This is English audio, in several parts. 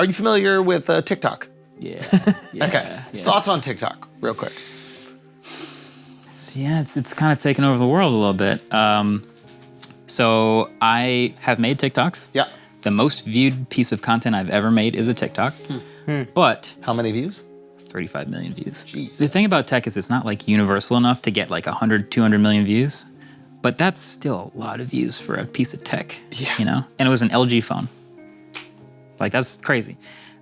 Are you familiar with TikTok? Yeah. Okay. Yeah. Thoughts on TikTok, real quick. It's kind of taken over the world a little bit. So I have made TikToks. Yeah. The most viewed piece of content I've ever made is a TikTok. But How many views? 35 million views. Jeez. The thing about tech is it's not like universal enough to get like 100, 200 million views. But that's still a lot of views for a piece of tech. Yeah. You know? And it was an LG phone. Like, that's crazy.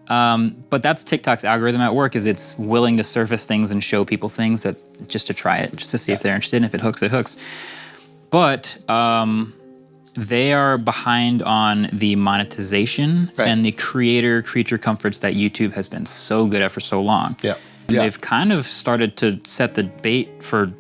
But that's TikTok's algorithm at work, is it's willing to surface things and show people things that just to try it, just to see if they're interested. And if it hooks, it hooks. But they are behind on the monetization and the creature comforts that YouTube has been so good at for so long. Yeah. And they've kind of started to set the bait for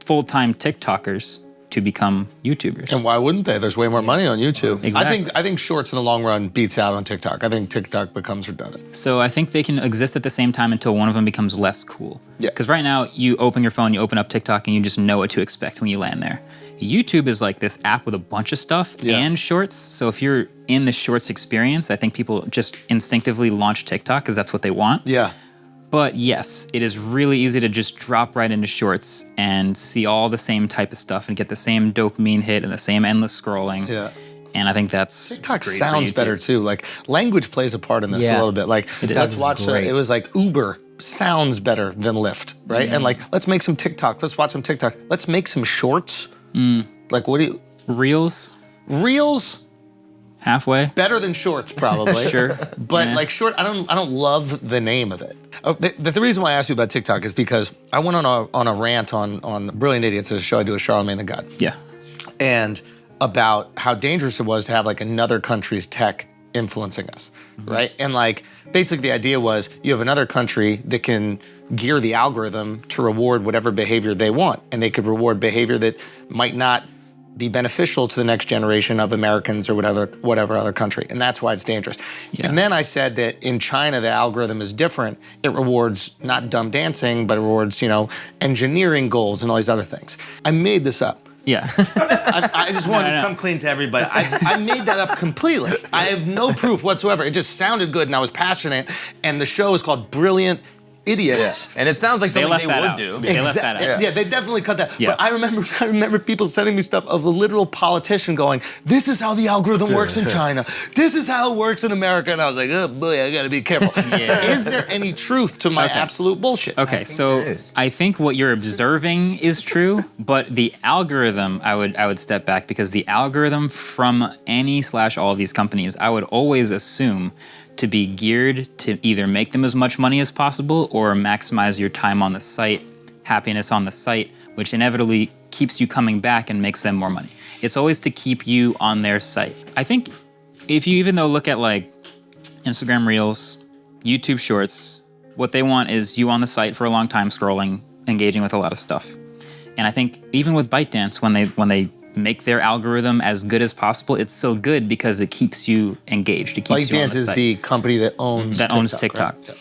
full-time TikTokers to become YouTubers. And why wouldn't they? There's way more money on YouTube. Exactly. I think Shorts in the long run beats out on TikTok. I think TikTok becomes redundant. So I think they can exist at the same time until one of them becomes less cool. Yeah. Because right now, you open your phone, you open up TikTok, and you just know what to expect when you land there. YouTube is like this app with a bunch of stuff and Shorts. So if you're in the Shorts experience, I think people just instinctively launch TikTok because that's what they want. Yeah. But yes, it is really easy to just drop right into Shorts and see all the same type of stuff and get the same dopamine hit and the same endless scrolling. Yeah. And I think that's TikTok great sounds for YouTube. better too. Like language plays a part in this a little bit. Like let's watch. It was like Uber sounds better than Lyft, right? And like let's make some TikTok. Let's watch some TikTok. Let's make some Shorts. Like what do you? Reels, halfway. Better than Shorts, probably. Sure. But like Short, I don't love the name of it. Oh, the reason why I asked you about TikTok is because I went on a rant on Brilliant Idiots, a show I do with Charlamagne the God. Yeah. And about how dangerous it was to have like another country's tech influencing us, right? And like basically the idea was you have another country that can gear the algorithm to reward whatever behavior they want, and they could reward behavior that might not be beneficial to the next generation of Americans or whatever other country, and that's why it's dangerous. And then I said that in China the algorithm is different. It rewards not dumb dancing, but it rewards engineering goals and all these other things. I made this up. Yeah. I just wanted to Come clean to everybody. I made that up completely. I have no proof whatsoever. It just sounded good and I was passionate. And the show is called Brilliant Idiots. And it sounds like something they would do. They left that out. Yeah, they definitely cut that. Yeah. But I remember people sending me stuff of a literal politician going, "This is how the algorithm works in China. This is how it works in America." And I was like, "Oh boy, I gotta be careful." Is there any truth to my absolute bullshit? Okay, so I think what you're observing is true, but the algorithm, I would step back, because the algorithm from any/all of these companies, I would always assume to be geared to either make them as much money as possible or maximize your time on the site, happiness on the site, which inevitably keeps you coming back and makes them more money. It's always to keep you on their site. I think if you even though look at like Instagram Reels, YouTube Shorts, what they want is you on the site for a long time scrolling, engaging with a lot of stuff. And I think even with ByteDance, when they make their algorithm as good as possible, it's so good because it keeps you engaged. It keeps you on the ByteDance is site. the company that owns TikTok. Right? Yeah.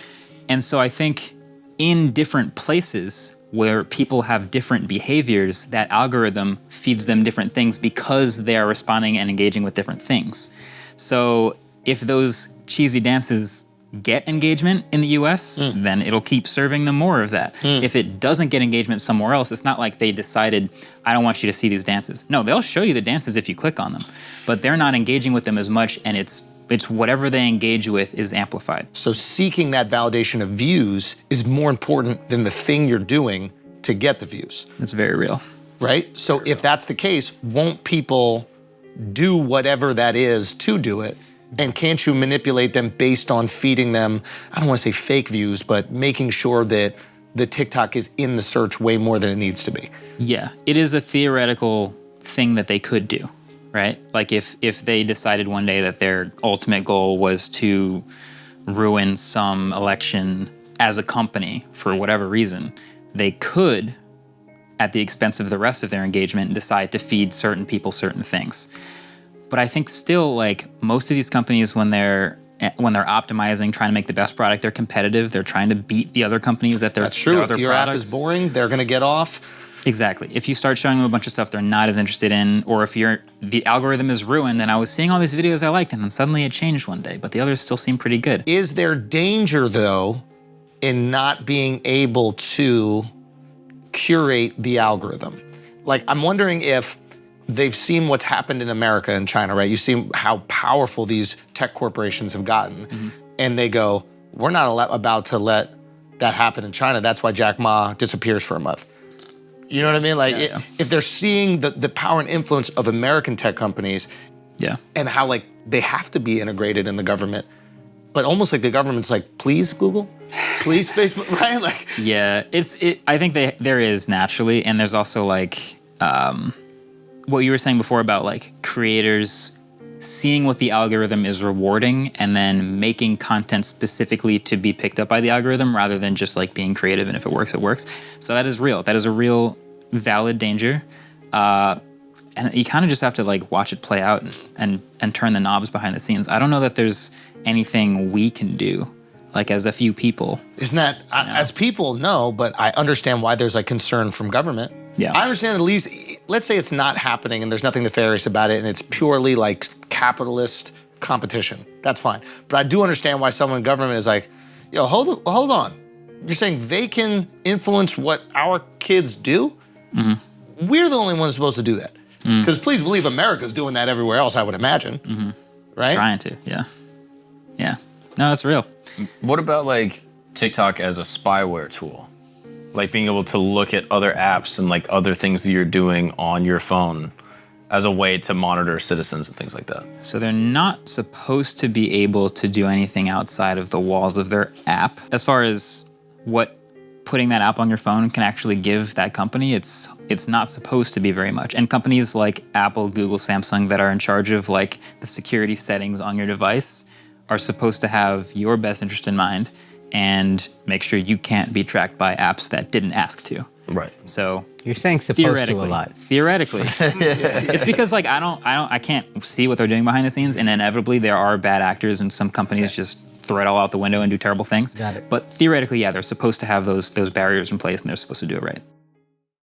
And so I think in different places where people have different behaviors, that algorithm feeds them different things because they are responding and engaging with different things. So if those cheesy dances get engagement in the US, then it'll keep serving them more of that. If it doesn't get engagement somewhere else, it's not like they decided, I don't want you to see these dances. No, they'll show you the dances if you click on them, but they're not engaging with them as much, and it's whatever they engage with is amplified. So seeking that validation of views is more important than the thing you're doing to get the views. That's very real. Right? So if that's the case, won't people do whatever that is to do it? And can't you manipulate them based on feeding them, I don't want to say fake views, but making sure that the TikTok is in the search way more than it needs to be? Yeah, it is a theoretical thing that they could do, right? Like if they decided one day that their ultimate goal was to ruin some election as a company for whatever reason, they could, at the expense of the rest of their engagement, decide to feed certain people certain things. But I think still, like most of these companies, when they're optimizing, trying to make the best product, they're competitive. They're trying to beat the other companies that they're. That's true. Their If other your products. app is boring, they're going to get off. Exactly. If you start showing them a bunch of stuff they're not as interested in, or if the algorithm is ruined and I was seeing all these videos I liked and then suddenly it changed one day, but the others still seem pretty good. Is there danger, though, in not being able to curate the algorithm? Like, I'm wondering if they've seen what's happened in America and China, right? You see how powerful these tech corporations have gotten, and they go, we're not about to let that happen in China. That's why Jack Ma disappears for a month. You know what I mean? Like, if they're seeing the power and influence of American tech companies, and how like they have to be integrated in the government, but almost like the government's like, please Google, please Facebook, right? Like, I think there is naturally, and there's also like what you were saying before about like creators seeing what the algorithm is rewarding and then making content specifically to be picked up by the algorithm rather than just like being creative, and if it works, it works. So that is real. That is a real valid danger. And you kind of just have to like watch it play out and turn the knobs behind the scenes. I don't know that there's anything we can do, like as a few people. Isn't that, as people, no, but I understand why there's like concern from government. Yeah. I understand at least, let's say it's not happening and there's nothing nefarious about it and it's purely like capitalist competition. That's fine. But I do understand why someone in government is like, yo, hold on. You're saying they can influence what our kids do? We're the only ones supposed to do that. Because please believe America's doing that everywhere else, I would imagine. Right? Trying to, yeah. No, that's real. What about like TikTok as a spyware tool? Like being able to look at other apps and like other things that you're doing on your phone as a way to monitor citizens and things like that. So they're not supposed to be able to do anything outside of the walls of their app. As far as what putting that app on your phone can actually give that company, it's not supposed to be very much. And companies like Apple, Google, Samsung that are in charge of like the security settings on your device are supposed to have your best interest in mind and make sure you can't be tracked by apps that didn't ask to. Right. So you're saying supposed to a lot. Theoretically. It's because like I can't see what they're doing behind the scenes, and inevitably there are bad actors and some companies just throw it all out the window and do terrible things. Got it. But theoretically, yeah, they're supposed to have those barriers in place and they're supposed to do it right.